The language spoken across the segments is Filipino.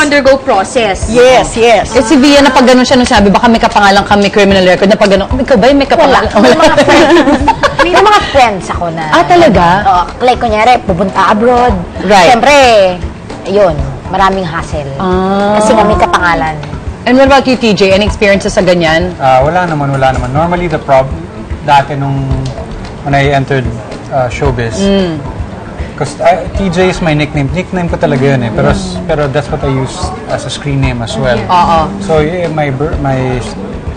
undergo process. Yes, yes. Eh, si Via na pag ganun siya nung sabi, baka may kapangalan kami criminal record na pag ganun, ikaw ba yung may kapangalan? May mga friends ako na. Ah, talaga? Like, kunyari, pupunta abroad. Right. Siyempre, yun, maraming hassle. Kasi nga may kapangalan. And what about you, TJ? Any experiences sa ganyan? Wala naman. Normally, dati when I entered showbiz, because TJ is my nickname. Nickname ko talaga yun eh. Pero that's what I use as a screen name as well. So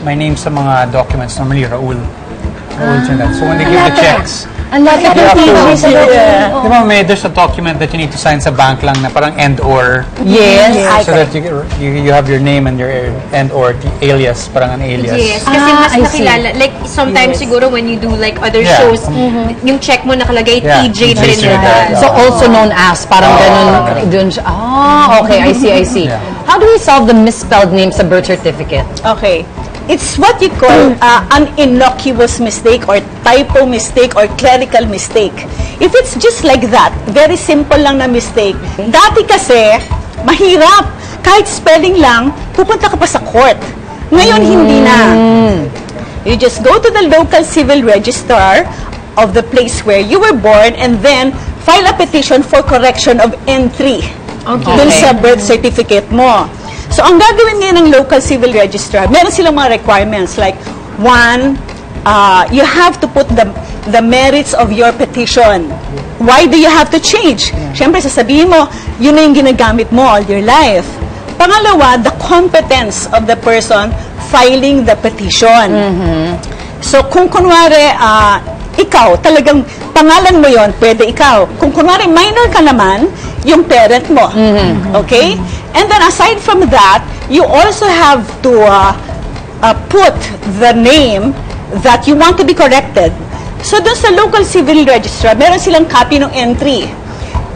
my name sa mga documents, normally Raul. Raul Chindan. So when they give the checks, Ang laki ng TJ sa di ba there's a document that you need to sign sa bank lang na parang and or. Yes. So that you have your name and your and or alias, parang an alias. Yes, kasi mas nakilala. Like, sometimes siguro when you do like other shows, yung check mo nakalagay TJ Trinidad. So also known as, parang ganun. Dun siya. Okay, I see. How do we solve the misspelled name sa birth certificate? Okay. It's what you call an innocuous mistake or typo mistake or clerical mistake. If it's just like that, very simple lang na mistake. Dati kasi, mahirap. Kahit spelling lang, pupunta ka pa sa court. Ngayon, hindi na. You just go to the local civil registrar of the place where you were born and then file a petition for correction of entry dun sa birth certificate mo. So, ang gagawin ngayon ng local civil registrar, meron silang mga requirements like, one, you have to put the merits of your petition. Why do you have to change? Siyempre, sasabihin mo, yun na yung ginagamit mo all your life. Pangalawa, the competence of the person filing the petition. So, kung kunwari, ikaw, talagang pangalan mo yon, pwede ikaw. Kung kunwari, minor ka naman, yung parent mo. Okay? And then aside from that, you also have to put the name that you want to be corrected. So dun sa local civil registrar, meron silang copy ng entry.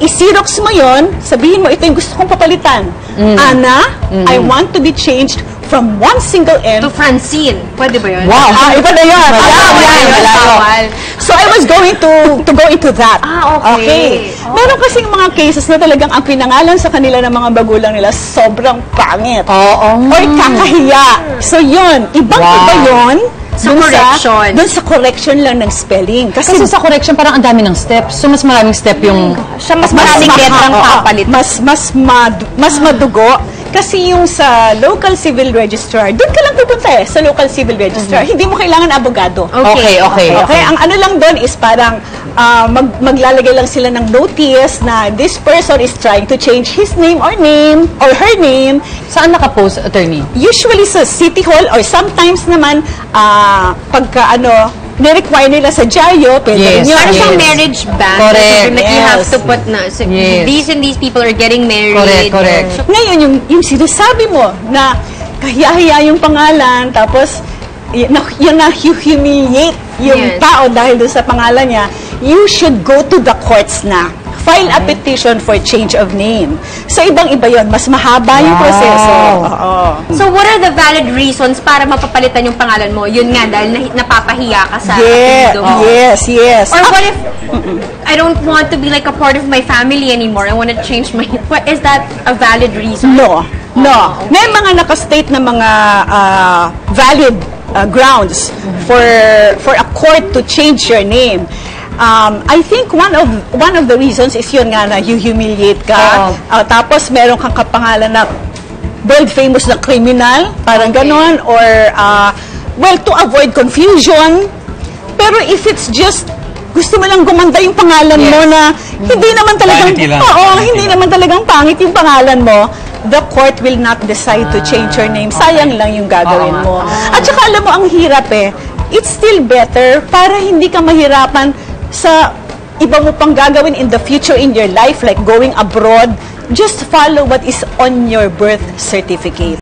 I-xerox mo yon, sabihin mo, ito yung gusto kong papalitan. Ana, I want to be changed from one single N To Francine. Pwede ba yun? Wow! iba na yun. So I was going to go into that. Okay. Meron kasing mga cases na talagang ang pinangalan sa kanila ng mga bagulang nila sobrang pangit. Or kakahiya. So yun, ibang-iba yun. Sa correction. Doon sa correction lang ng spelling. Kasi sa correction, parang ang dami ng steps. So, mas maraming step yung... Mas maraming letrang papalit. Mas madugo. Kasi yung sa local civil registrar, doon ka lang pupunta sa local civil registrar. Hindi mo kailangan abogado. Okay. Ang ano lang doon is parang maglalagay lang sila ng notice na this person is trying to change his name or her name. Saan nakapost, attorney? Usually sa City Hall or sometimes naman pagka ni-require nila sa dyaryo, pwede rin yun. Parang siyang marriage ban. Correct. Like you have to put na, so these and these people are getting married. Correct. So, Ngayon, yung sinasabi mo na kahiya-hiya yung pangalan, tapos yung na-humiliate yung tao dahil doon sa pangalan niya, you should go to the courts na. File a petition for change of name. So, ibang-iba yun. Mas mahaba yung proseso. So, what are the valid reasons para mapapalitan yung pangalan mo? Yun nga, dahil napapahiya ka sa apelido mo. Yes. Or what if I don't want to be like a part of my family anymore? I want to change my... What, is that a valid reason? No. May mga nakastate na mga valid grounds for a court to change your name. I think one of the reasons is yun nga na you humiliate ka. Tapos meron kang kapangalan na world famous na criminal, parang ganon, or to avoid confusion. Pero if it's just gusto mo lang gumanda yung pangalan mo na hindi naman talagang pangit yung pangalan mo, the court will not decide to change your name. Sayang lang yung gagawin mo. At saka alam mo, ang hirap it's still better para hindi ka mahirapan sa iba mo pang gagawin in the future in your life, like going abroad. Just follow what is on your birth certificate.